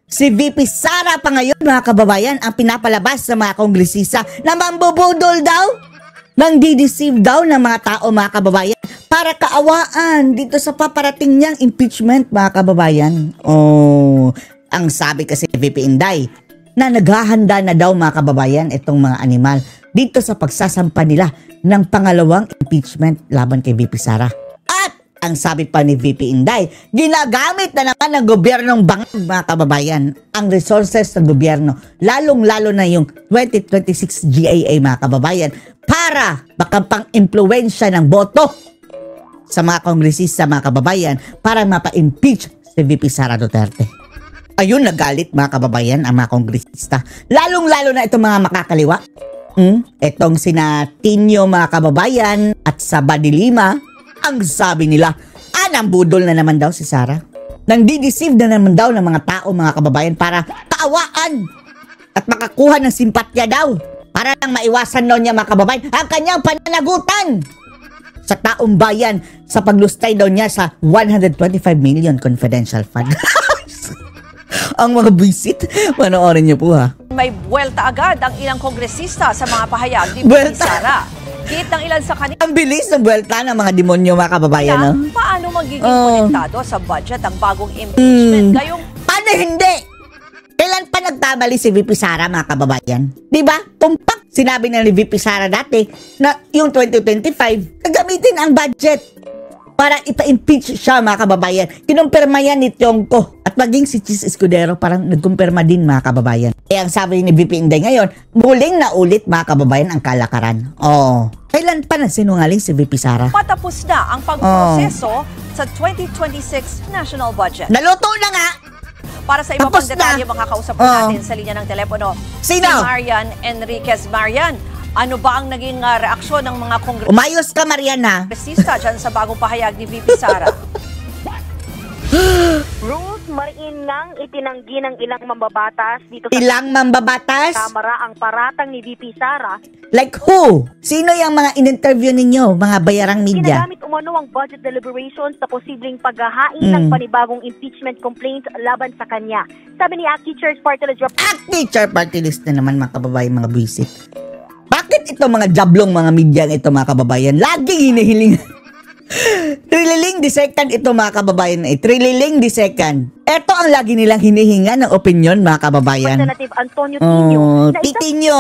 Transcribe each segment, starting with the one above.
Si VP Sara pa ngayon, mga kababayan, ang pinapalabas sa mga kongresista na mambubudol daw, nang dideceive daw ng mga tao, mga kababayan, para kaawaan dito sa paparating niyang impeachment, mga kababayan. Oh, ang sabi kasi ni VP Inday, na naghahanda na daw, mga kababayan, itong mga animal dito sa pagsasampa nila ng pangalawang impeachment laban kay VP Sara. At ang sabi pa ni VP Inday, ginagamit na naman ng gobyernong bangag, mga kababayan, ang resources ng gobyerno, lalong-lalo na yung 2026 GAA, mga kababayan, para baka pang-impluensya ng boto sa mga kongresista, mga kababayan, para mapa-impeach si VP Sara Duterte. Ayun, nagalit, mga kababayan, ang mga kongresista. Lalong-lalo na itong mga makakaliwa. Itong sina Tinio, mga kababayan, at Saba de Lima. Ang sabi nila, nang budol na naman daw si Sara. Nang dideceive na naman daw ng mga tao, mga kababayan, para kaawaan at makakuha ng simpatya daw. Para lang maiwasan daw niya, mga kababayan, ang kanyang pananagutan sa taong bayan sa paglustay daw niya sa 125 million confidential fund. Ang mga buisit, panoorin niyo po, ha. May buwelta agad ang ilang kongresista sa mga pahayag ni VP Sara. Git ng ilan sa kanila. Ang bilis ng buwelta ng mga demonyo, mga kababayan, no? Paano magiging konektado sa budget ang bagong impeachment? Gayong paano hindi? Kailan pa nagtabali si VP Sara, mga kababayan? Diba? Tumpak, sinabi na ni VP Sara dati na yung 2025, gagamitin ang budget para ipa-impeach siya, mga kababayan. Kinumpirma yan ni Tiongco. At maging si Chis Escudero parang nagkumpirma din, mga kababayan. Eh, ang sabi ni VP Inday ngayon, muling na ulit, mga kababayan, ang kalakaran. Oh, kailan pa nagsinungaling si VP Sara? patapos na ang pagproseso sa 2026 national budget. Naluto na nga! Para sa iba pang Tapos na. detalye, makakausap po natin sa linya ng telepono. Sino? Si Marian Enriquez. Marian, ano ba ang naging reaksyon ng mga Umayos ka, Mariana. kongresista dyan sa bagong pahayag ni VP Sara? Ruth, mariinang itinanggi ng ilang mambabatas dito sa Ilang mambabatas? Kamara ang paratang ni VP Sara. Like who? Sino yung mga in-interview ninyo, mga bayarang media? Ginagamit umano ang budget deliberations sa posibleng paghahain ng panibagong impeachment complaints laban sa kanya. Sabi ni ACT Teachers Party List Teacher party list na naman, mga kababayan, mga buwisit. Bakit ito mga jablong mga media ito, mga kababayan? Laging hinihiling. Trililing the second ito, mga kababayan. Trililing the second. Ito ang lagi nilang hinihinga ng opinion, mga kababayan. Representative Antonio Tinio. Na Titinyo.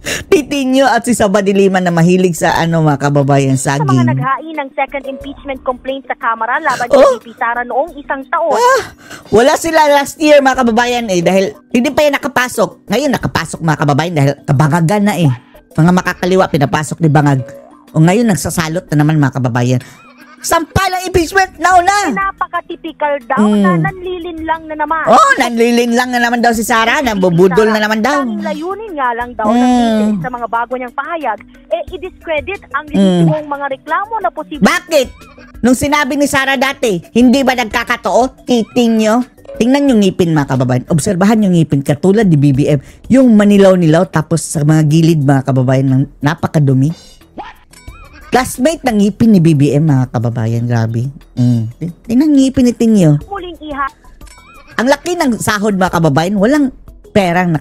Titinyo at si Saba de Lima na mahilig sa mga kababayan, sa mga saging. naghain ng second impeachment complaint sa Kamara laban kay VP Sara noong isang taon. Wala sila last year, mga kababayan, dahil hindi pa yan nakapasok. Ngayon nakapasok, mga kababayan, dahil kabangagan na Mga makakaliwa pinapasok ni Bangag. O ngayon nagsasalot na naman, mga kababayan. Sampalang impeachment, nauna! Napaka-typical daw na nanlilin lang na naman. Nanlilin lang na naman daw si Sara, nabubudol na naman daw. Tanging layunin nga lang daw ng sa mga bago niyang pahayag, i-discredit ang legitimong mga reklamo na posible. Bakit? Nung sinabi ni Sara dati, hindi ba nagkakatoo? Titinyo? Tingnan yung ngipin, mga kababayan. Obserbahan yung ngipin, katulad ni BBM. Yung manilaw-nilaw, tapos sa mga gilid, mga kababayan, ng napakadumi. Classmate ng ngipin ni BBM, mga kababayan. Grabe. Tingnan ngipin ni Tinyo. Muling Ang laki ng sahod, mga kababayan. Walang perang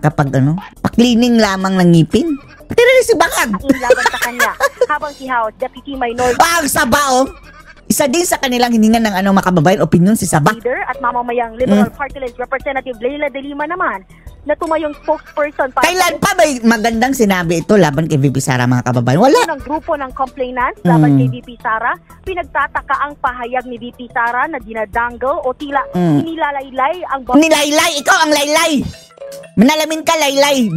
pa-cleaning lamang ng ngipin. Pati rin si Bangag. laban sa kanya. Habang si House Deputy Minority Ang Saba, isa din sa kanilang hiningan ng mga kababayan, opinion si Saba. Leader at mamamayang Liberal Party List Representative Leila de Lima naman na tumayong spokesperson para Kailan pa may magandang sinabi ito laban kay VP Sara, mga kababayan? Wala. ng grupo ng complainants laban kay VP Sara. Pinagtataka ang pahayag ni VP Sara na dinadangle o tila inilalaylay ang Nilaylay! Ikaw ang laylay! Manalamin ka, laylay!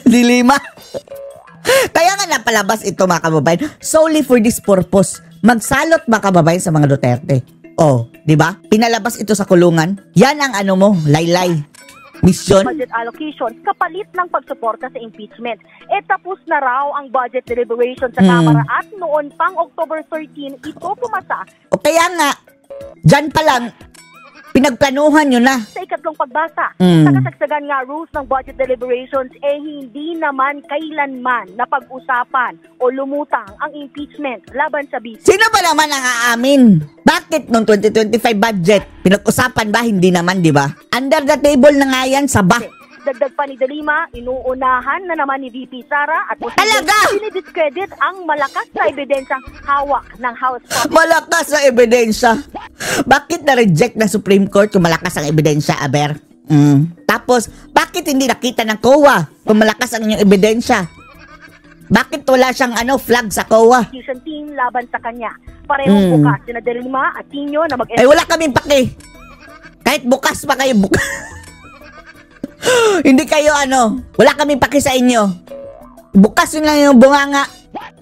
Di Lima. Kaya nga napalabas ito, mga kababayan, solely for this purpose. Magsalot, mga kababayan, sa mga Duterte. Di ba? Pinalabas ito sa kulungan. Yan ang laylay. Mission. budget allocations kapalit ng pagsuporta sa impeachment. Tapos na raw ang budget deliberation sa Kamara at noon pang October 13, ito pumasa. O kaya nga, dyan pa lang, Pinagplanuhan nyo na. Sa ikatlong pagbasa, sa kasagsagan nga rules ng budget deliberations, hindi naman kailanman napag-usapan o lumutang ang impeachment laban sa BP. Sino ba naman ang aamin? Bakit nung 2025 budget, pinag-usapan ba? Hindi naman, di ba? Under the table na nga yan, saba. Dagdag pa ni De Lima, inuunahan na naman ni VP Sara at Talaga? dinidiscredit ang malakas na ebidensyang hawak ng House Public. Malakas ang ebidensya. Bakit na-reject ng Supreme Court kung malakas ang ebidensya, Aber? Tapos, bakit hindi nakita ng COA kung malakas ang inyong ebidensya? Bakit wala siyang flag sa COA? Execution team laban sa kanya. Parehong bukas sina De Lima at Tino na Ay, wala kaming pake. Kahit bukas pa kayo, bukas. Hindi kayo wala kaming pake sa inyo. Bukas yun lang yung bunganga.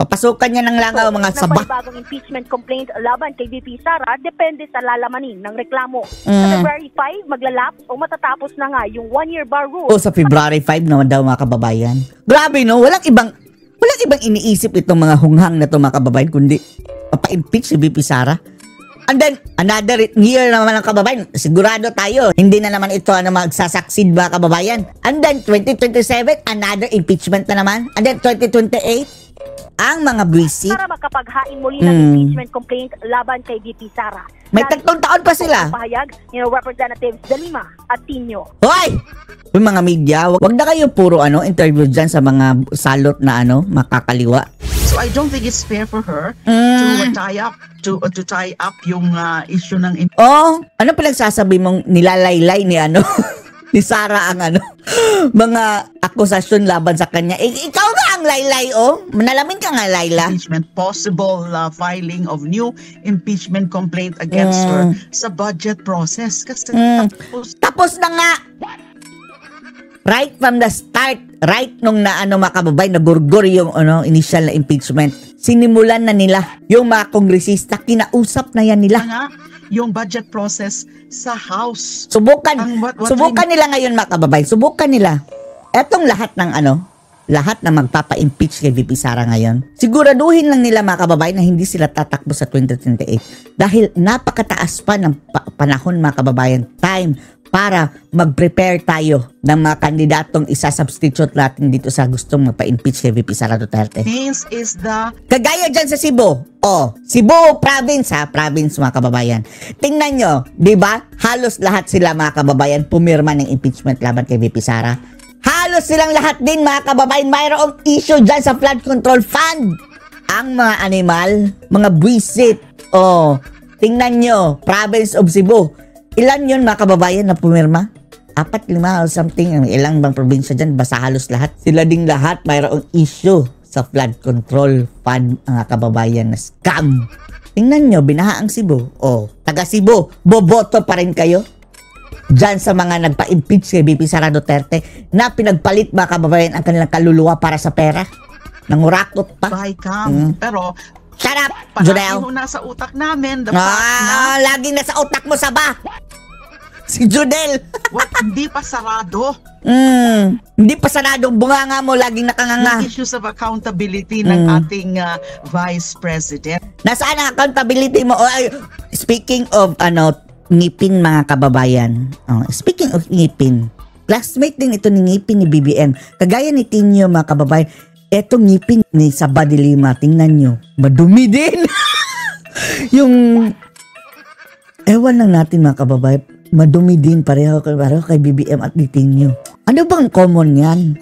Papasukan niya ng langaw mga saba. Ng bagong impeachment complaint laban kay VP Sara depende sa lalamanin ng reklamo. Sa February 5, maglalaps o matatapos na nga yung 1-year bar rule. Sa February 5 naman daw mga kababayan. Grabe no, walang ibang iniisip itong mga hunghang na ito mga kababayan kundi papa-impeach si VP Sara. And then, another year naman ang kababayan, sigurado tayo, hindi na naman ito magsasucceed mga kababayan. And then, 2027, another impeachment na naman. And then, 2028, ang mga buwisit. Para makapaghain muli ng impeachment complaint laban kay VP Sara. May 3 taon pa sila. Pahayag ni Representatives De Lima at Tino. Hoy! Yung mga media, wag na kayo puro interview dyan sa mga salot na makakaliwa. So I don't think it's fair for her to tie up yung issue ng ano pinagsasabi mong nilalaylay ni ni Sara ang mga akusasyon laban sa kanya. Ikaw nga ang laylay Manalamin ka nga, Laila. Impeachment, possible filing of new impeachment complaint against her sa budget process. Kasi tapos na nga. Right from the start, right nung makababay, nagurgur yung initial na impeachment. Sinimulan na nila yung mga kongresista, kinausap na yan nila. Yung budget process sa House. Subukan nila ngayon mga kababay. Subukan nila. Etong lahat ng lahat na magpapa-impeach kay VP Sara ngayon. Siguraduhin lang nila mga kababay na hindi sila tatakbo sa 2028. Dahil napakataas pa ng panahon mga kababayan. Time para mag-prepare tayo ng mga kandidatong isa-substitute natin dito sa gustong magpa-impeach kay VP Sara Duterte. This is the... Kagaya dyan sa Cebu. Cebu province province mga kababayan. Tingnan nyo, di ba? Halos lahat sila mga kababayan pumirma ng impeachment laban kay VP Sara. Halos silang lahat din mga kababayan mayroong issue dyan sa flood control fund. Ang mga animal, mga buwisit. Tingnan nyo, province of Cebu. Ilan yun mga kababayan na pumirma? 4, 5 or something. Ilang bang probinsya dyan? Basta halos lahat. Sila ding lahat mayroong issue sa flood control fund mga kababayan na scam. Tingnan nyo, binaha ang Cebu. Taga Cebu, boboto pa rin kayo dyan sa mga nagpa-impeach kay VP Sara Duterte na pinagpalit mga kababayan ang kanilang kaluluwa para sa pera. Nangurakot pa. Pero shut up, Judel. Palagi nasa utak namin. The fact na laging nasa utak mo saba. Si Judel. Hindi pa sarado. Hindi pa sarado. Bunganga mo, laging nakanganga. Yung issues of accountability ng ating Vice President. Nasaan ang accountability mo? Speaking of, ngipin mga kababayan. Speaking of ngipin, classmate din ito ni ngipin ni BBM. Kagaya ni Tino mga kababayan. Etong ngipin ni Saba de Lima, tingnan nyo, madumi din. Yung, ewan lang natin mga kababayan, madumi din pareho kay BBM at Tino. Ano bang common yan?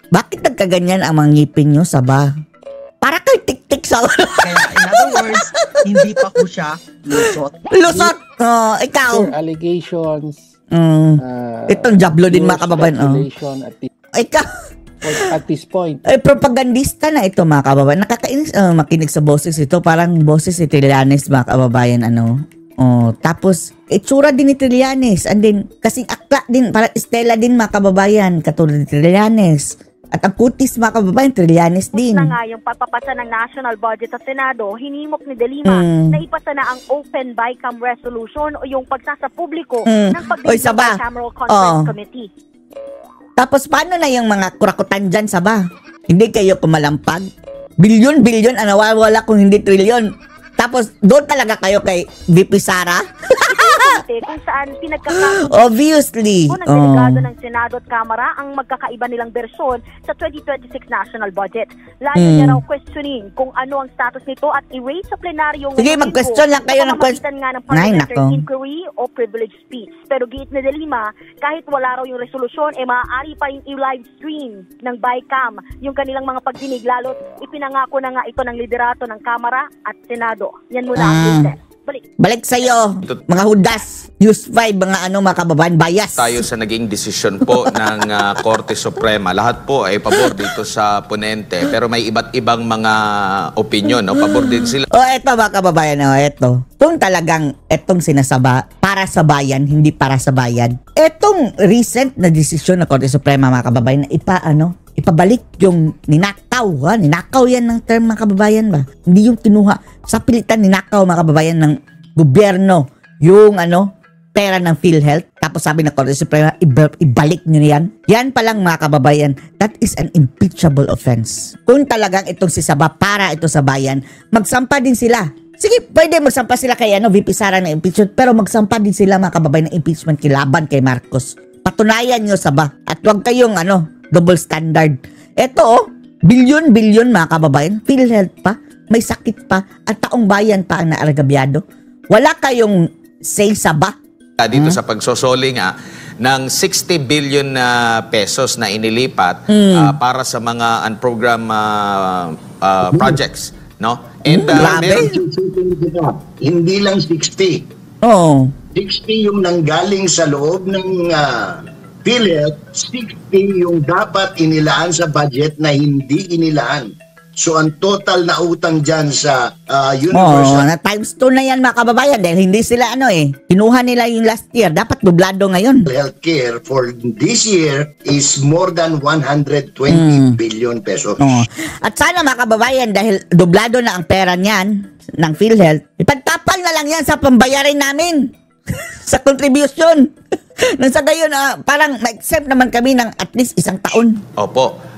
Bakit nagkaganyan ang mga ngipin nyo, Saba? Para kay tik-tik sa Kaya in other words, hindi pa po siya lusot. Lusot! Ikaw. Allegations. Itong jablo din mga kababayan. Ikaw. At this point. Propagandista na ito mga kababayan. Nakakainis makinig sa boses ito. Parang boses ni Trillanes mga kababayan. Tapos, itsura din ni Trillanes. And then, kasing akla din, parang Estela din mga kababayan. Katulad ni Trillanes. At ang kutis mga kababayan, Trillanes din. Na nga yung pagpapasa ng national budget sa Senado, hinimok ni De Lima na ipasa na ang Open BICAM Resolution o yung pagsasapubliko ng pagdinig ng Bicameral Conference Committee. Tapos paano na yung mga kurakutan dyan, Saba? Hindi kayo kumalampag? Bilyon-bilyon ang nawawala kung hindi trilyon. Tapos doon talaga kayo kay VP Sara? kung saan pinagkakasunod Obviously. ng delegado ng Senado at Kamara ang magkakaiba nilang bersyon sa 2026 national budget. Layo niya raw questioning kung ano ang status nito at i-raise sa plenaryo Sige, mag-question lang kayo ng question nga ng parliamentary inquiry o privilege speech. Pero giit ni De Lima, kahit wala raw yung resolusyon, maaari pa yung i-live stream ng BICAM yung kanilang mga pagdinig, lalo't ipinangako na nga ito ng liderato ng Kamara at Senado. Yan muna ang business. Balik sa'yo, mga hudas, News 5, mga kababayan, bias. Tayo sa naging desisyon po ng Korte Suprema. Lahat po ay pabor dito sa ponente, pero may iba't ibang mga opinion, no? Pabor din sila. Eto mga kababayan, eto. Kung talagang etong sinasaba para sa bayan, hindi para sa bayan. Etong recent na desisyon ng Korte Suprema, mga kababayan, na ipabalik yung ninakaw. Ninakaw yan ng term, mga kababayan ba? Hindi yung kinuha sa pilitan, ninakaw, mga kababayan, ng gobyerno. Yung pera ng PhilHealth. Tapos sabi ng Korte Suprema, ibalik nyo yan. Yan pa lang, mga kababayan, that is an impeachable offense. Kung talagang itong sisaba para ito sa bayan, magsampa din sila. Sige, pwede magsampa sila kay VP Sara ng impeachment, pero magsampa din sila, mga kababayan, ng impeachment kilaban kay Marcos. Patunayan nyo saba. At huwag kayong double standard. Ito bilyon-bilyon, mga kababayan, PhilHealth pa, may sakit pa, at taong bayan pa ang naaragabyado. Wala kayong say sa ba? Dito sa pagsosoli nga ng 60 billion na pesos na inilipat para sa mga unprogram projects, no? And hindi lang 60. Oh. 60 yung nanggaling sa loob ng PhilHealth, 60 yung dapat inilaan sa budget na hindi inilaan. So, ang total na utang dyan sa universal... na times 2 na yan, mga kababayan, dahil hindi sila kinuha nila yung last year. Dapat dublado ngayon. Healthcare for this year is more than 120 billion pesos. At sana, mga kababayan, dahil dublado na ang pera niyan ng PhilHealth, ipagtapal na lang yan sa pambayarin namin. Sa contribution. Nang sa gayon, parang ma-exempt naman kami ng at least 1 taon. Opo.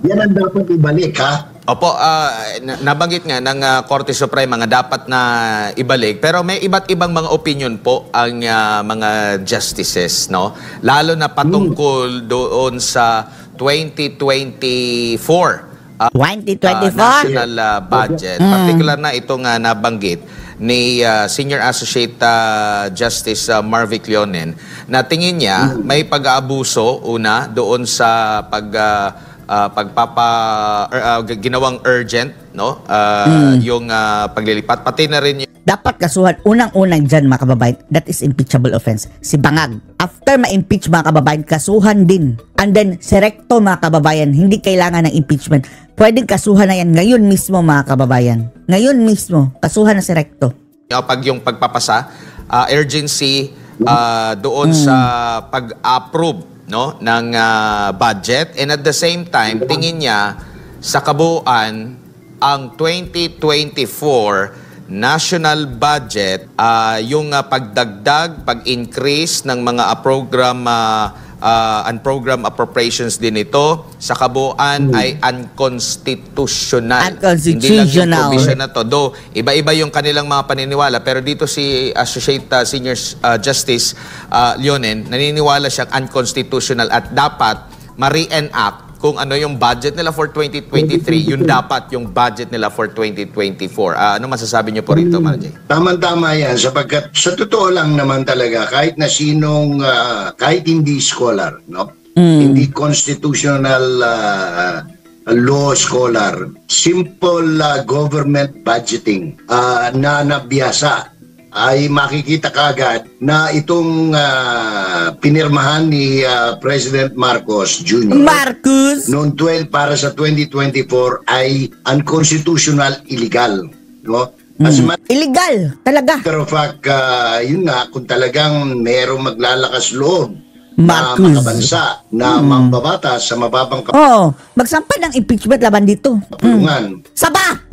Yan ang dapat ibalik, ha? Opo, nabanggit nga ng Korte Suprema nga dapat na ibalik, pero may iba't ibang mga opinion po ang mga justices, no? Lalo na patungkol doon sa 2024 national budget. Particular na itong nabanggit ni Senior Associate Justice Marvic Leonen na tingin niya may pag-aabuso una doon sa ginawang urgent, no? Yung paglilipat, pati na rin yung dapat kasuhan, unang-unang dyan, mga kababayan, that is impeachable offense. Si Bangag, after ma-impeach, mga kababayan, kasuhan din. And then, si Recto, mga kababayan, hindi kailangan ng impeachment. Pwedeng kasuhan na yan ngayon mismo, mga kababayan. Ngayon mismo, kasuhan na si Recto. Pag yung pagpapasa, urgency doon sa pag-approve, no, ng budget, and at the same time, tingin niya sa kabuuan ang 2024 national budget, yung pagdagdag, pag-increase ng mga unprogram appropriations din ito sa kabuuan ay unconstitutional. Hindi lang yung provision na to. Though, iba-iba yung kanilang mga paniniwala, pero dito si Associate Senior Justice Leonen, naniniwala siyang unconstitutional at dapat ma-reenact kung ano yung budget nila for 2023, yun dapat yung budget nila for 2024. Ano masasabi niyo po rito, Marjay? Tama-tama yan, sapagkat sa totoo lang naman talaga, kahit na sinong, kahit hindi scholar, no? Hindi constitutional law scholar, simple government budgeting na nabiyasa, ay makikita kagad na itong pinirmahan ni President Marcos Jr. Noong para sa 2024 ay unconstitutional, illegal. No? Illegal, talaga. Pero fact, yun nga, kung talagang merong maglalakas loob na makabansa, na mambabatas sa mababang magsampa ng impeachment laban dito. Kapulungan. Saba!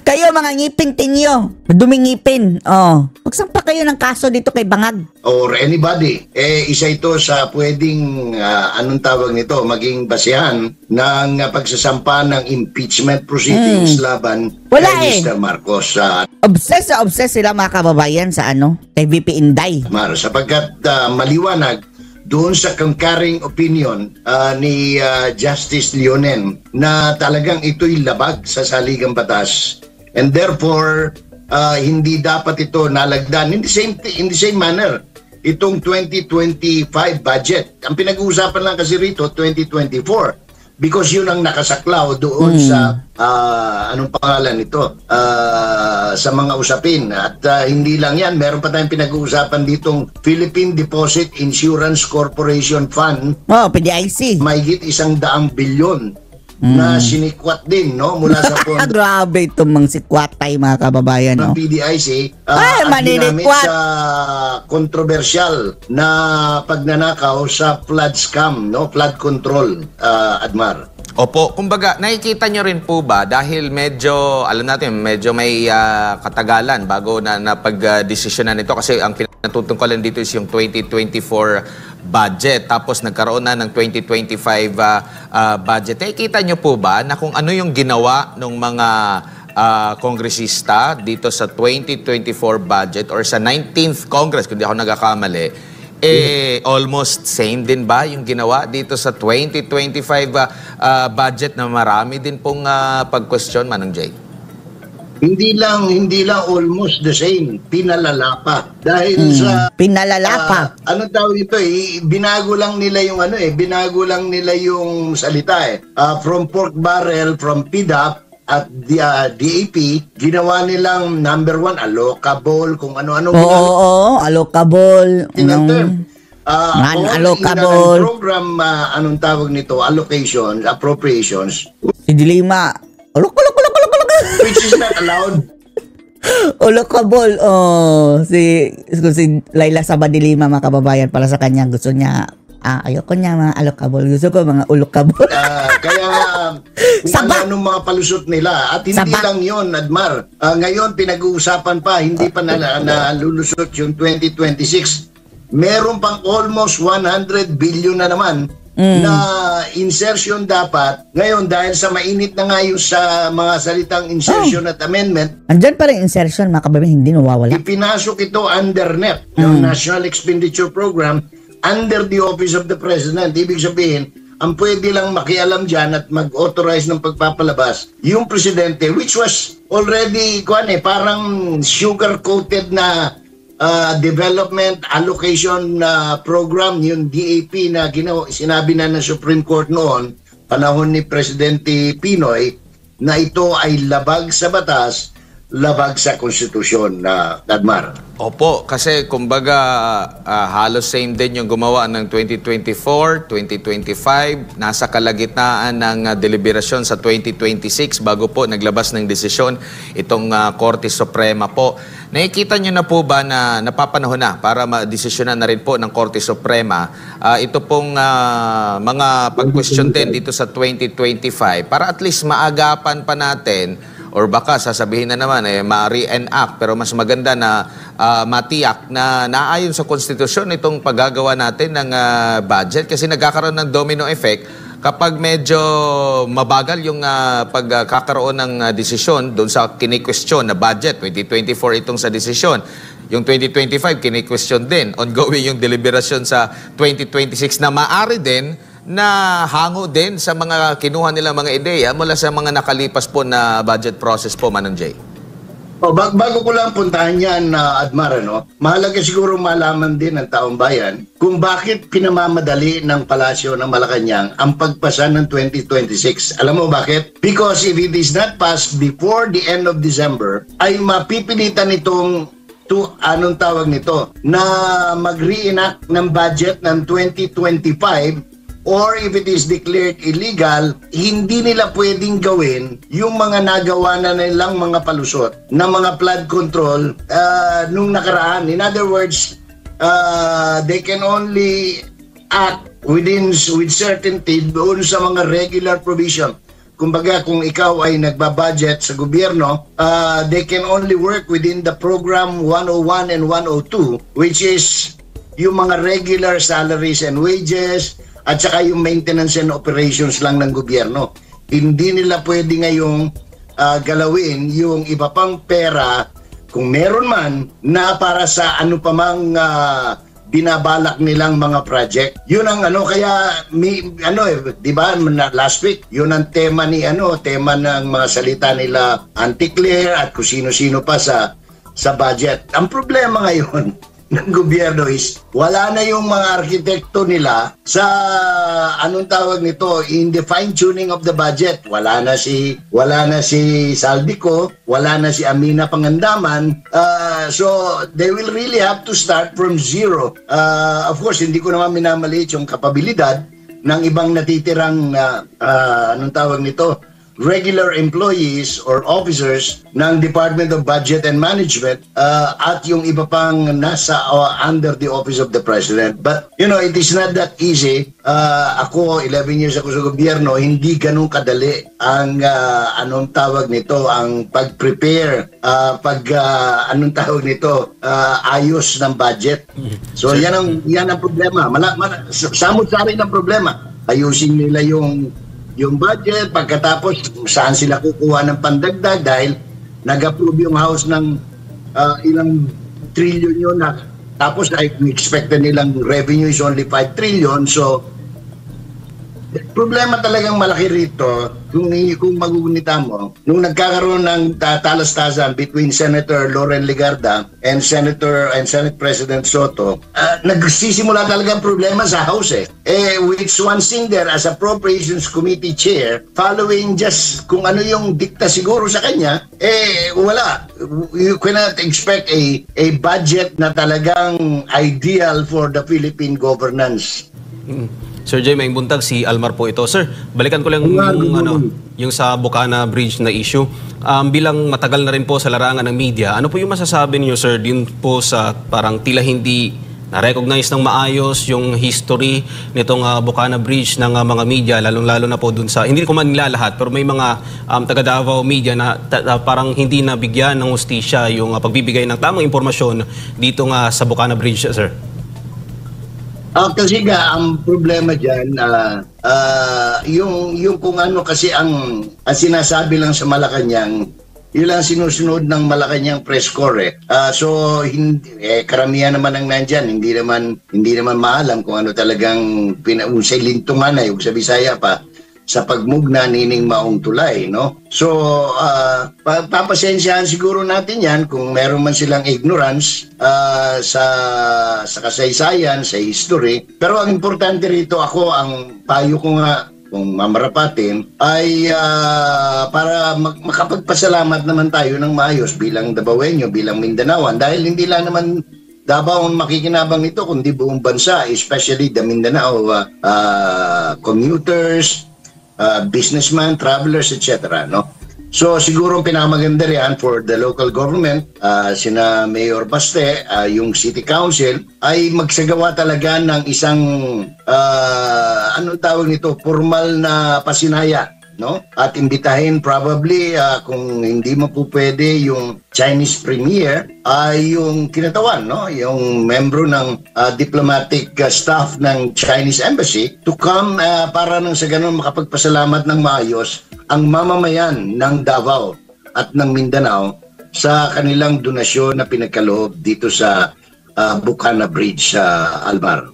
Kayo mga ngipin tinyo, maduming ngipin. Oh, magsampa kayo ng kaso dito kay Bangag. Or anybody. Isa ito sa pwedeng, anong tawag nito, maging basehan ng pagsasampa ng impeachment proceedings laban kay Mr. Marcos. Obsessed sila mga kababayan sa kay VP Inday. Sapagkat maliwanag doon sa concurring opinion ni Justice Leonen na talagang ito'y labag sa saligang batas. And therefore, hindi dapat ito nalagdan in the same manner. Itong 2025 budget. Ang pinag-uusapan lang kasi rito, 2024. Because yun ang nakasaklaw doon sa, anong pangalan nito, sa mga usapin. At hindi lang yan, meron pa tayong pinag-uusapan ditong Philippine Deposit Insurance Corporation Fund. PDIC. Mahigit 100 bilyon na sinikwat din, no? Mula sa pondo. Grabe itong mga sikwatay, mga kababayan, no? Ng PDIC Ay, at ginamit sa kontrobersyal na pagnanakaw sa flood scam, no? Flood control, Admar. Opo, kumbaga, nakikita nyo rin po ba, dahil medyo, alam natin, medyo may katagalan bago na pag-desisyonan ito kasi ang pinatutungkalan dito is yung 2024 budget, tapos nagkaroon na ng 2025 budget. Nakikita nyo po ba na kung ano yung ginawa ng mga kongresista dito sa 2024 budget or sa 19th Congress, kung di ako nagkakamali, almost same din ba yung ginawa dito sa 2025 budget na marami din pong pag-question, Manong Jay? Hindi lang almost the same, pinalala pa. Dahil sa pinalala pa. Ano tawag ito binago lang nila yung binago lang nila yung salita from pork barrel, from PDAP at DAP, ginawa nilang number 1, allocable, kung ano-ano. Oo, allocable. Non-allocable. Program, anong tawag nito, allocations, appropriations. Si Dilima, which is not allowed. Allocable. Si Laila Sabadilima, mga kababayan, para sa kanya, gusto niya, ayoko niya mga allocable. Gusto ko mga allocable. Kaya anong mga palusot nila. At hindi lang yon, Admar. Ngayon, pinag-uusapan pa, hindi pa nalulusot yung 2026. Meron pang almost 100 billion na naman na insertion dapat. Ngayon, dahil sa mainit na nga yung sa mga salitang insertion at amendment, andyan pa rin insertion, mga kababayan, hindi nawawala. Ipinasok ito under NEP, yung National Expenditure Program, under the Office of the President. Ibig sabihin, ang pwede lang makialam dyan at mag-authorize ng pagpapalabas yung presidente, which was already parang sugar-coated na development allocation program, yung DAP na sinabi na ng Supreme Court noon, panahon ni Presidente Pinoy, na ito ay labag sa batas, labag sa konstitusyon, Admar. Opo, kasi kumbaga halos same din yung gumawa ng 2024, 2025, nasa kalagitnaan ng deliberasyon sa 2026 bago po naglabas ng desisyon itong Korte Suprema po. Nakikita nyo na po ba na napapanahon na para ma-desisyonan na rin po ng Korte Suprema ito pong mga pag-question din dito sa 2025 para at least maagapan pa natin, or baka sasabihin na naman ma-re-enact, pero mas maganda na matiyak na naayon sa konstitusyon itong paggagawa natin ng budget kasi nagkakaroon ng domino effect kapag medyo mabagal yung pagkakaroon ng desisyon doon sa kini-question na budget. 2024 itong sa desisyon. Yung 2025 kini-question din. Ongoing yung deliberasyon sa 2026 na maaari din na hango din sa mga kinuha nila mga ideya mula sa mga nakalipas po na budget process po, Manong Jay. Bago ko lang puntahan yan, Admar, mahalaga siguro malaman din ng taong bayan kung bakit pinamamadali ng Palasyo ng Malacanang ang pagpasa ng 2026. Alam mo bakit? Because if it is not passed before the end of December, ay mapipilitan itong anong tawag nito, na mag-re-enact ng budget ng 2025. Or if it is declared illegal, hindi nila pwedeng gawin yung mga nagawa na nilang mga palusot na mga flood control nung nakaraan. In other words, they can only act with certainty doon sa mga regular provision. kumbaga kung ikaw ay nagbabudget sa gobyerno, they can only work within the program 101 and 102, which is yung mga regular salaries and wages at saka yung maintenance and operations lang ng gobyerno. Hindi nila pwede ngayong galawin yung iba pang pera, kung meron man, na para sa ano pa mang binabalak nilang mga project. Yun ang kaya di ba last week, yun ang tema ng mga salita nila Auntie Claire at kung sino-sino pa sa budget. Ang problema ngayon ng gobyerno is wala na yung mga arkitekto nila sa in the fine tuning of the budget. Wala na si Saldico, wala na si Amina Pangandaman, so they will really have to start from zero. Of course, hindi ko naman minamaliit yung kapabilidad ng ibang natitirang regular employees or officers ng Department of Budget and Management at yung iba pang nasa under the Office of the President. But, it is not that easy. Ako, 11 years ako sa gobyerno, hindi ganun kadali ang, ang pag-prepare, ayos ng budget. So, yan ang problema. Samot-sari ng problema. Ayusin nila yung budget, pagkatapos saan sila kukuha ng pandagdag dahil nag-approve yung House ng ilang trillion yun tapos ay expected nilang revenue is only 5 trillion. So problema talagang malaki rito kung magugunita mo nung nagkakaroon ng talastasan between Senator Loren Legarda and Senate President Soto, nagsisimula talagang problema sa House with Swan Singer as Appropriations Committee Chair, following just kung ano yung dikta siguro sa kanya, wala. You cannot expect a budget na talagang ideal for the Philippine governance. Sir Jay, may buntag si Almar po ito. Sir, balikan ko lang yung sa Bocana Bridge na issue. Bilang matagal na rin po sa larangan ng media, ano po yung masasabi niyo, sir, din po sa parang tila hindi na-recognize ng maayos yung history nitong Bocana Bridge ng mga media, lalong-lalo na po dun sa, hindi ko man nila lahat, pero may mga taga Davao media na parang hindi nabigyan ng hustisya yung pagbibigay ng tamang impormasyon dito nga sa Bocana Bridge, sir. Kasi ang problema dyan, yung kung ano kasi ang sinasabi lang sa Malacanang, yun lang sinusunod ng Malacanang press corps. So karamihan naman ang nandyan, hindi naman maalam kung ano talagang unsay lintungan ay sa Bisaya pa sa pagmugna nining maong tulay, no? So papasensyahan siguro natin yan kung meron man silang ignorance sa kasaysayan, sa history. Pero ang importante rito, ang payo ko nga kung mamarapatin ay para makapagpasalamat naman tayo ng maayos bilang Dabawenyo, bilang Mindanaoan, dahil hindi lang naman Davao ang makikinabang nito kundi buong bansa, especially the Mindanao commuters, businessmen, travelers, etc. No? So siguro ang pinakamaganda riyan for the local government, sina Mayor Baste, yung City Council, ay magsagawa talaga ng isang, formal na pasinaya. No? At imbitahin probably kung hindi mo po pwede yung Chinese premier ay yung kinatawan, no? Yung membro ng diplomatic staff ng Chinese embassy to come para nang sa ganun makapagpasalamat ng maayos ang mamamayan ng Davao at ng Mindanao sa kanilang donasyon na pinagkaloob dito sa Bocana Bridge, Alvar.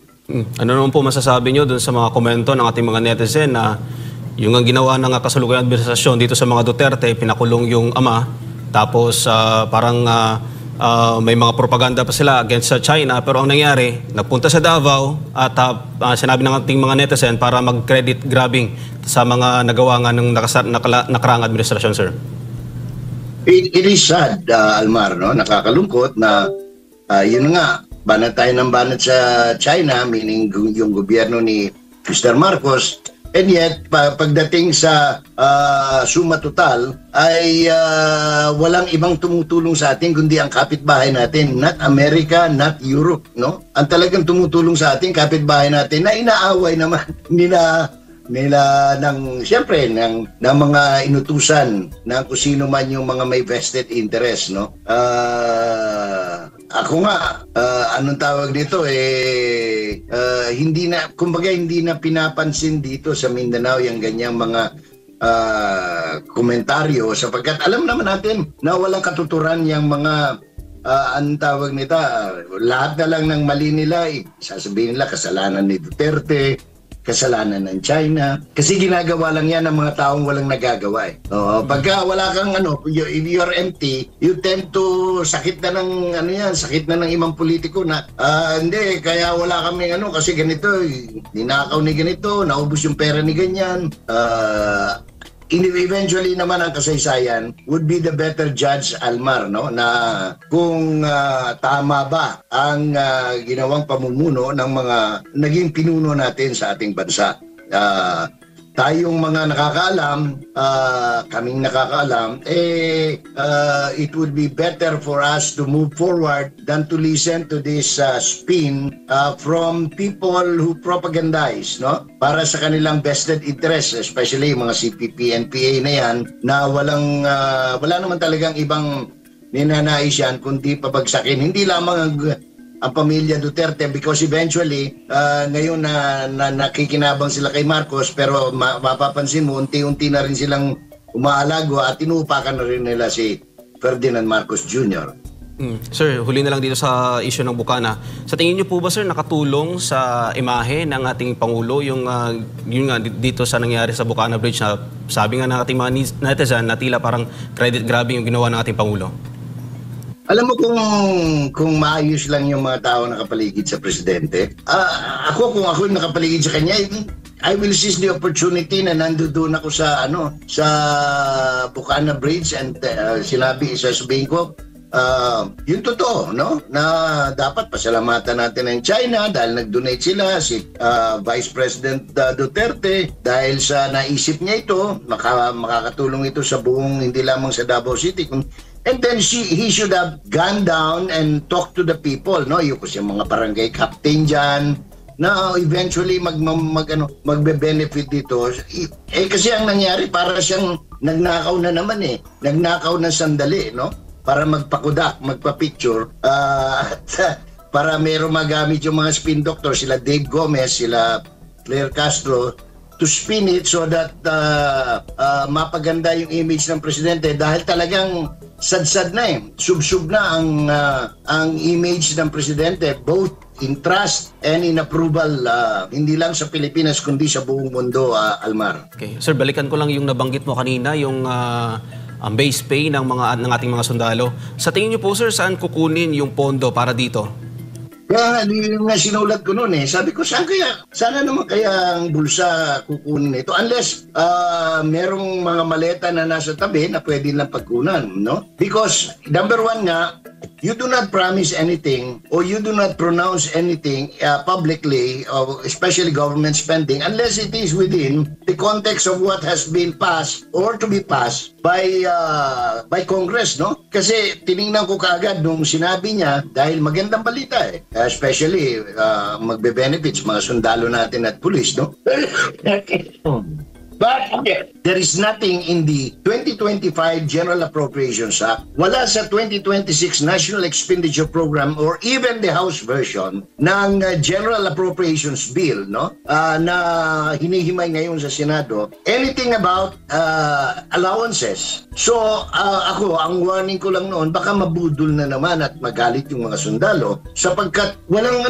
Ano naman po masasabi nyo dun sa mga komento ng ating mga netizen na yung ang ginawa ng kasalukuyang administrasyon dito sa mga Duterte, pinakulong yung ama, tapos parang may mga propaganda pa sila against sa China, pero ang nangyari, nagpunta sa Davao at sinabi ng ating mga netizen para mag-credit grabbing sa mga nagawa nga ng nakaraang administrasyon, sir. It is sad, Almar, no? Nakakalungkot na yun nga, banat tayo ng banat sa China, meaning yung gobyerno ni Mr. Marcos. And yet, pagdating sa suma total, ay walang ibang tumutulong sa atin kundi ang kapitbahay natin, not America, not Europe, no? Ang talagang tumutulong sa atin, kapitbahay natin, na inaaway naman, hindi na siyempre ng mga inutusan ng kung sino man yung mga may vested interest, no? Ako nga, anong tawag dito, hindi na pinapansin dito sa Mindanao yung ganyang mga komentaryo, sapagkat alam naman natin na walang katuturan yung mga anong tawag nito, lahat na lang ng mali nila, sasabihin nila kasalanan ni Duterte, kasalanan ng China, kasi ginagawa lang yan ng mga taong walang nagagawa. Pagka wala kang if you're empty, you tend to sakit na ng ibang politiko na hindi, kaya wala kami kasi ganito, ninakaw ni ganito, naubos yung pera ni ganyan. Eventually naman ang kasaysayan would be the better judge, Almar, no, na kung tama ba ang ginawang pamumuno ng mga naging pinuno natin sa ating bansa. Tayong mga nakakaalam, kaming nakakaalam, it would be better for us to move forward than to listen to this spin from people who propagandize, no? Para sa kanilang vested interest, especially yung mga CPP, NPA na yan, na wala naman talagang ibang ninanais yan kundi pabagsakin. Hindi lamang ang pamilya Duterte, because eventually ngayon na nakikinabang sila kay Marcos, pero mapapansin mo unti-unti na rin silang umaalago at inuupakan na rin nila si Ferdinand Marcos Jr. Sir, huli na lang dito sa issue ng Bukana. Sa tingin niyo po ba, sir, nakatulong sa imahe ng ating Pangulo yung nga dito sa nangyari sa Bukana Bridge na sabi nga ng ating mga netizen na tila parang credit grabbing yung ginawa ng ating Pangulo? Alam mo kung maayos lang yung mga tao nakapaligid sa presidente, kung ako yung nakapaligid sa kanya, I will seize the opportunity na nandoon ako sa Bukana Bridge and sasabihin ko, yung totoo, no? Na dapat pasalamatan natin ang China dahil nag-donate sila, si Vice President Duterte, dahil sa naisip niya ito, makakatulong ito sa buong, hindi lamang sa Davao City, and then he should have gone down and talked to the people, no? Yung mga barangay captain dyan, na eventually magbe-benefit dito. Kasi ang nangyari, para siyang nagnakaw na naman nagnakaw na sandali, no? Para magpakudak, magpa-picture, para meron magamit yung mga spin doctor, sila Dave Gomez, sila Claire Castro, to spin it so that mapaganda yung image ng presidente, dahil talagang sad-sad na subsub na ang image ng presidente, both in trust and in approval, hindi lang sa Pilipinas kundi sa buong mundo, Almar. Okay. Sir, balikan ko lang yung nabanggit mo kanina, yung ang base pay ng ating mga sundalo. Sa tingin niyo po, sir, saan kukunin yung pondo para dito? Kaya yung sinulat ko noon sabi ko, sana naman kaya ang bulsa kukunin ito, unless merong mga maleta na nasa tabi na pwede lang pagkunan, no? Because number one nga, you do not promise anything or you do not pronounce anything publicly, especially government spending, unless it is within the context of what has been passed or to be passed by Congress, no? Kasi tiningnan ko kaagad nung sinabi niya, dahil magandang balita especially magbe-benefits mga sundalo natin at pulis, no? But there is nothing in the 2025 General Appropriations Act, wala sa 2026 National Expenditure Program or even the House version ng General Appropriations Bill, no? Na hinihimay ngayon sa Senado, anything about allowances. So ako, ang warning ko lang noon, baka mabudol na naman at magalit yung mga sundalo, sapagkat walang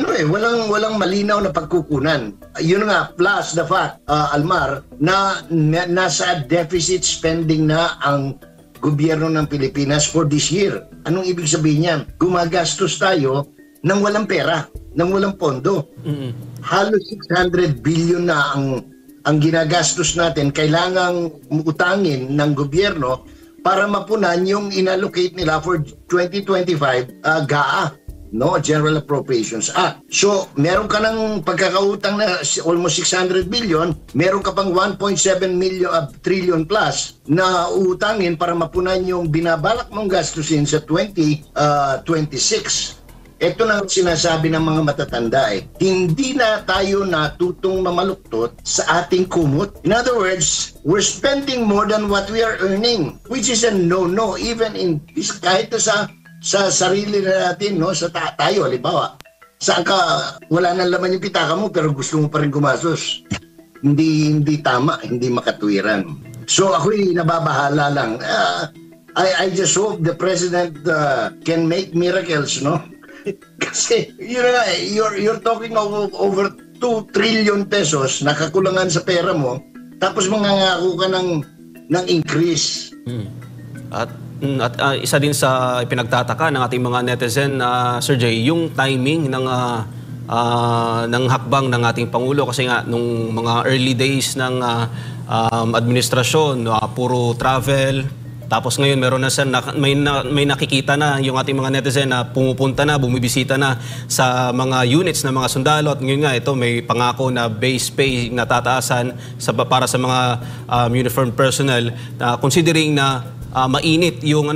malinaw na pagkukunan. Yun nga, plus the fact, Almar, na nasa deficit spending na ang gobyerno ng Pilipinas for this year. Anong ibig sabihin niyan? Gumagastos tayo ng walang pera, ng walang pondo. Halos 600 billion na ang ginagastos natin, kailangang utangin ng gobyerno para mapunan yung inallocate nila for 2025 GAA, no, General Appropriations Act. So, meron ka ng pagkakautang na almost 600 billion, meron ka pang 1.7 trillion plus na utangin para mapunan yung binabalak mong gastusin sa 2026. ito na sinasabi ng mga matatanda hindi na tayo natutong mamaluktot sa ating kumot. In other words, we're spending more than what we are earning, which is a no-no, even in kahit sa sarili na natin, no? Sa tayo, halimbawa, saan ka, wala nang laman yung pitaka mo pero gusto mo pa rin gumasos. Hindi tama, hindi makatwiran. So ako'y nababahala lang. I just hope the president can make miracles, no? Kasi you're talking of over 2 trillion pesos nakakulangan sa pera mo, tapos mangangako ka ng increase. At isa din sa pinagtataka ng ating mga netizen, Sir Jay, yung timing ng hakbang ng ating Pangulo, kasi nga nung mga early days ng administrasyon, puro travel. Tapos ngayon meron na may nakikita na yung ating mga netizen na pumupunta na, bumibisita na sa mga units ng mga sundalo. At ngayon nga ito may pangako na base pay na tataasan para sa mga uniformed personnel, considering na mainit yung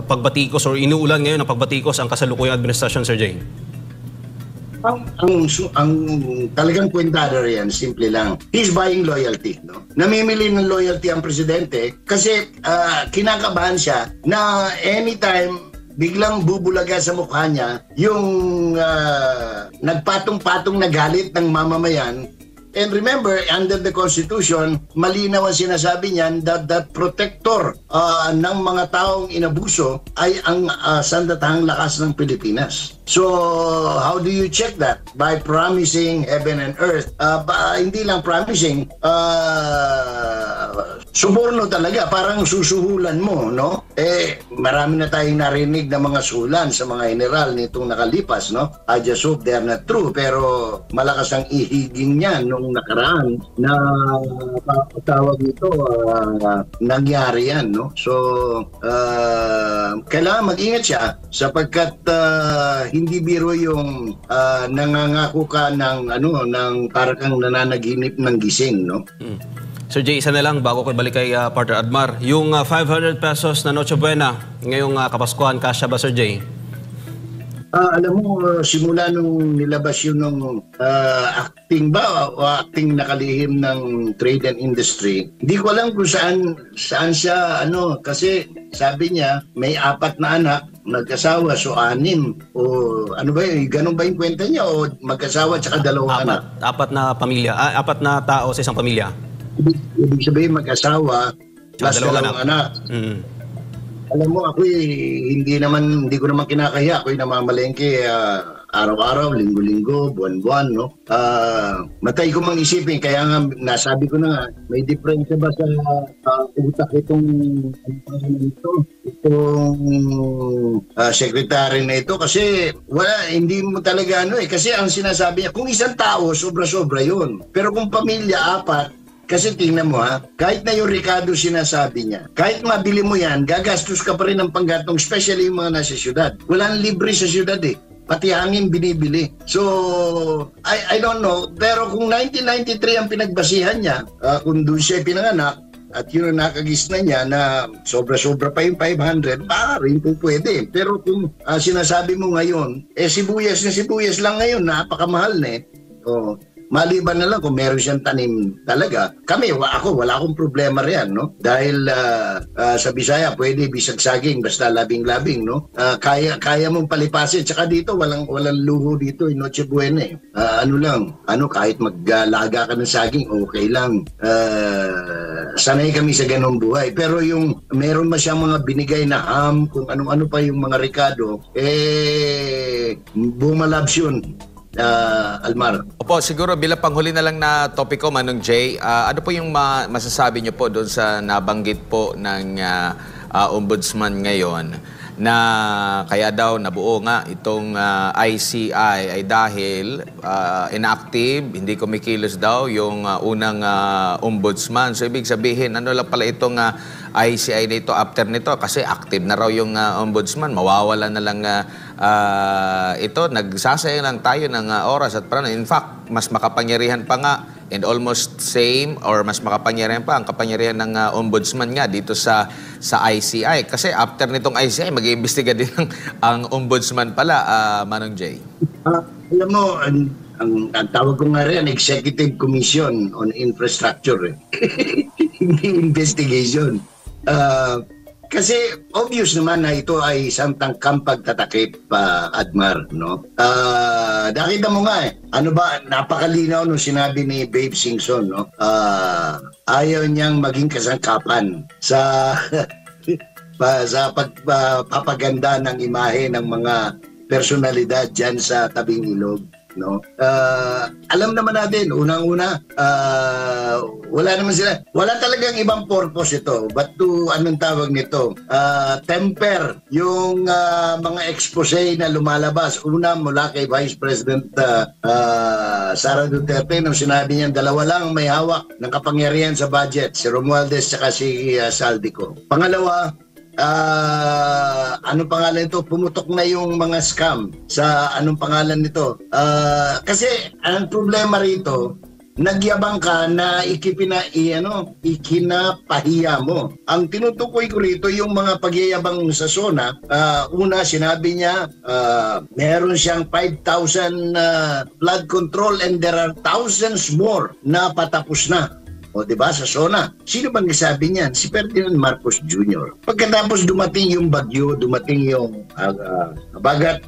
pagbatikos or inuulan ngayon ng pagbatikos ang kasalukuyang administrasyon, Sir Jay. Ang talagang kwentado riyan, simple lang. He's buying loyalty, no? Namimili ng loyalty ang presidente kasi kinakabahan siya na anytime biglang bubulaga sa mukha niya yung nagpatong-patong na galit ng mamamayan. And remember, under the Constitution, malinaw ang sinasabi niyan that protector ng mga taong inabuso ay ang sandatahang lakas ng Pilipinas. So, how do you check that? By promising heaven and earth. Hindi lang promising, suborno talaga, parang susuhulan mo, no? Marami na tayong narinig na mga sulan sa mga general nitong nakalipas, no? I just hope they are not true, pero malakas ang ihiging niya nung nakaraan na tawag nito, nangyari yan, no? So, kailangan mag-ingat siya sapagkat hindi biro yung nangangako ka ng para kang nananaginip ng gising, no? Sir Jay, isa na lang bago ko balik kay Partner Admar. Yung 500 pesos na Noche Buena ngayong Kapaskuhan, kasya ba, Sir Jay? Alam mo, simula nung nilabas yun nung acting ba o acting nakalihim ng trade and industry, hindi ko alam kung saan siya, kasi sabi niya may 4 na anak, nagkasawa, so 6 o ano ba yun, ganun ba yung kwenta niya o magkasawa tsaka 2 anak? 4 na pamilya, 4 na tao sa isang pamilya. Ibig sabihin mag-asawa plus 2 anak. Alam mo, hindi ko naman kinakaya. Ako'y namamalengke araw-araw, linggo-linggo, buwan-buwan, no? Matay ko mang isipin, kaya nga nasabi ko na nga, may diferensya ba sa utak itong secretary na ito? Kasi hindi mo talaga kasi ang sinasabi niya, kung isang tao, sobra-sobra yun. Pero kung pamilya, 4, kasi tingnan mo kahit na yung Ricardo sinasabi niya, kahit mabili mo yan, gagastos ka pa rin ng panggatong, especially yung mga nasa syudad. Walang libre sa syudad pati hangin binibili. So, I don't know, pero kung 1993 ang pinagbasihan niya, kung doon siya pinanganak, at yun ang nakagis na niya na sobra-sobra pa yung 500, baka rin po pwede. Pero kung sinasabi mo ngayon, sibuyas na sibuyas lang ngayon, napakamahal na maliban na lang kung meron siyang tanim talaga. Wala akong problema riyan, no? Dahil sa Bisaya, pwede bisagsaging basta labing-labing, no? Kaya mong palipasin. Tsaka dito, walang luho dito, Noche Buena kahit maglaga ka ng saging, okay lang. Sanay kami sa ganong buhay. Pero yung meron siyang mga binigay na ham, kung ano-ano pa yung mga Ricardo, bumalabs yun. Almar. Opo, siguro bilang panghuli na lang na topiko, Manong Jay, ano po yung masasabi niyo po doon sa nabanggit po ng ombudsman ngayon na kaya daw nabuo nga itong ICI ay dahil inactive, hindi kumikilos daw yung unang ombudsman. So ibig sabihin, ano lang pala itong ICI nito after nito kasi active na raw yung ombudsman, mawawala na lang ito, nagsasayang lang tayo ng oras at parang in fact mas makapangyarihan pa nga and almost same or mas makapangyarihan pa ang kapangyarihan ng ombudsman nga dito sa ICI. Kasi after nitong ICI, mag-iimbestiga din ang ombudsman pala, Manong Jay. Alam mo, ang tawag ko nga rin, Executive Commission on Infrastructure. Hindi investigation. Kasi obvious naman na ito ay isang tangkang pagtatakip, Admar, no? Nakita mo nga ano ba, napakalinaw nung sinabi ni Babe Singson, no? Ayaw niyang maging kasangkapan sa pagpapaganda ng imahe ng mga personalidad dyan sa tabing ilog. No, alam naman natin, unang-una, wala talagang ibang purpose ito but to, anong tawag nito, temper yung mga expose na lumalabas. Una, mula kay Vice President Sara Duterte, nung sinabi niya dalawa lang may hawak ng kapangyarihan sa budget, si Romualdez at si Saldico. Pangalawa, anong pangalan ito? Pumutok na yung mga scam sa anong pangalan nito. Kasi ang problema rito, nagyabang ka na ikinapahiya mo. Ang tinutukoy ko rito yung mga pagyayabang sa SONA. Una, sinabi niya meron siyang 5,000 flood control and there are thousands more na patapos na. O diba, sa SONA. Sino bang nasabi niyan? Si Ferdinand Marcos Jr. Pagkatapos dumating yung bagyo, dumating yung bagat,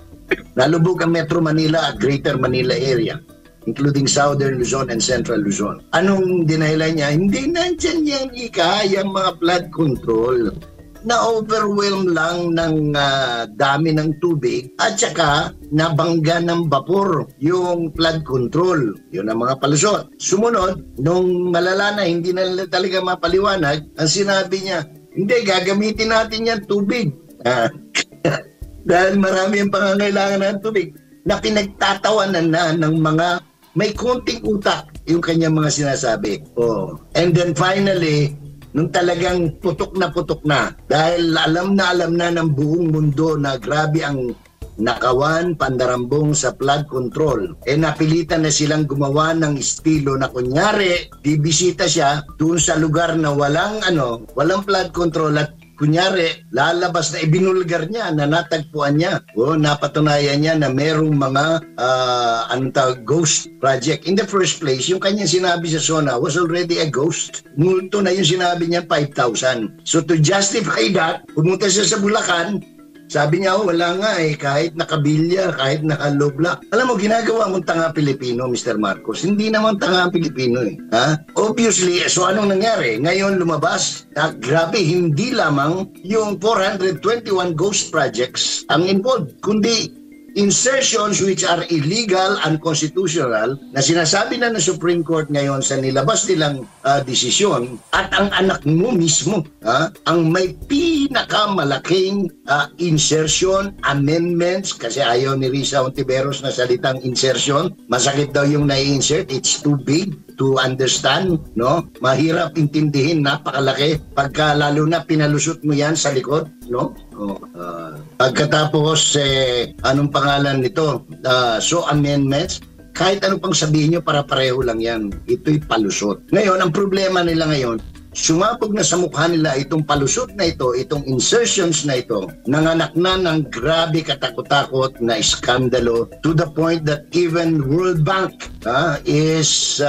nalubog ang Metro Manila at Greater Manila area, including Southern Luzon and Central Luzon. Anong dinahilan niya? Hindi nandyan yung yung mga flood control. Na-overwhelm lang ng dami ng tubig at saka nabangga ng vapor yung flood control. Yun ang mga palusot. Sumunod, nung malala na hindi na talaga mapaliwanag, ang sinabi niya, hindi, gagamitin natin yan tubig. Dahil marami ang pangangailangan ng tubig na pinagtatawanan na ng mga may konting utak yung kanyang mga sinasabi. Oh. And then finally, nung talagang putok na dahil alam na ng buong mundo na grabe ang nakawan, pandarambong sa flood control, napilitan na silang gumawa ng estilo na kunyari, bibisita siya doon sa lugar na walang flood control at kunyari, lalabas na ibinulgar niya na natagpuan niya o napatunayan niya na merong mga ghost project. In the first place, yung kanyang sinabi sa SONA was already a ghost. Multo na yung sinabi niya 5,000. So to justify that, pumunta siya sa Bulacan. Sabi niya, wala nga kahit nakabilya, kahit nakalobla. Alam mo, ginagawa mong tanga Pilipino, Mr. Marcos. Hindi naman tanga Pilipino Obviously, so anong nangyari? Ngayon lumabas, grabe, hindi lamang yung 421 ghost projects ang involved, kundi insertions which are illegal, unconstitutional, na sinasabi na ng Supreme Court ngayon sa nilabas nilang desisyon, at ang anak mo mismo ang may pinakamalaking insertion, amendments, kasi ayaw ni Risa Ontiveros na salitang insertion. Masakit daw yung na-insert, it's too big to understand, no? Mahirap intindihin, napakalaki pagka lalo na pinalusot mo yan sa likod, no? Pagkatapos anong pangalan nito? So amendments, kahit ano pang sabihin nyo, para pareho lang yan. Ito'y palusot. Ngayon, ang problema nila ngayon, sumabog na sa mukha nila itong palusot na ito, itong insertions na ito, nanganak na ng grabe katakot-takot na iskandalo, to the point that even World Bank is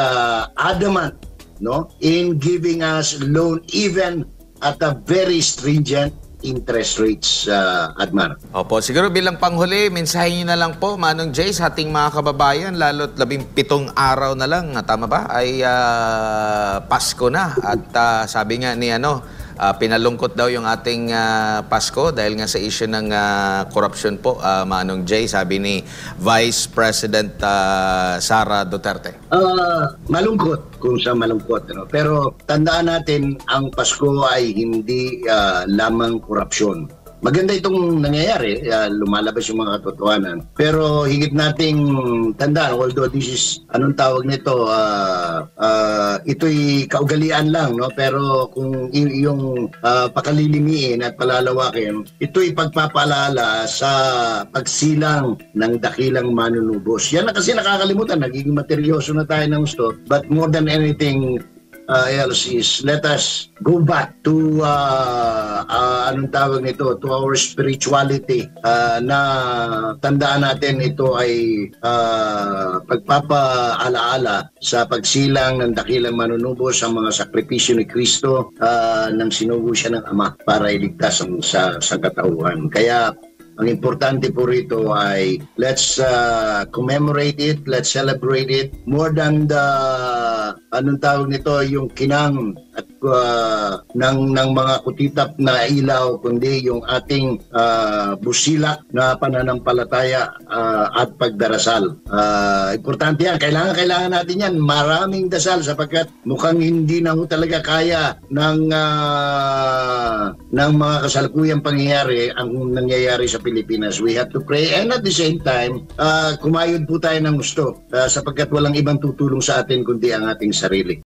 adamant, no, in giving us loan even at a very stringent interest rates, Admar. Opo, siguro bilang panghuli, mensahe niyo na lang po, Manong Jay, sa ating mga kababayan, lalo't 17 araw na lang, tama ba, ay Pasko na. At sabi nga ni pinalungkot daw yung ating Pasko dahil nga sa issue ng corruption po, Manong Jay, sabi ni Vice President Sara Duterte. Malungkot kung sa malungkot. Pero tandaan natin, ang Pasko ay hindi lamang korupsyon. maganda itong nangyayari, lumalabas yung mga katotohanan. Pero higit nating tandaan, although this is, anong tawag nito, ito'y kaugalian lang, no? Pero kung yung pakalilimiin at palalawakin, ito'y pagpapaalala sa pagsilang ng dakilang manunubos. Yan na kasi nakakalimutan, nagiging materyoso na tayo ng gusto. But more than anything else is, let us go back to anong tawag nito, to our spirituality, na tandaan natin ito ay pagpapaalaala sa pagsilang ng dakilang manunubos sa mga sakripisyo ni Kristo nang sinugo siya ng Ama para iligtas sa katauhan. Kaya ang importante po rito ay let's commemorate it, let's celebrate it more than the anong tawag nito, yung kinang at ng mga kutitap na ilaw, kundi yung ating busilak na pananampalataya at pagdarasal. Importante yan. Kailangan natin yan. Maraming dasal sapagkat mukhang hindi na talaga kaya ng mga kasalukuyang pangyayari ang nangyayari sa Pilipinas. We have to pray and at the same time, kumayod po tayo ng gusto sapagkat walang ibang tutulong sa atin kundi ang ating sarili.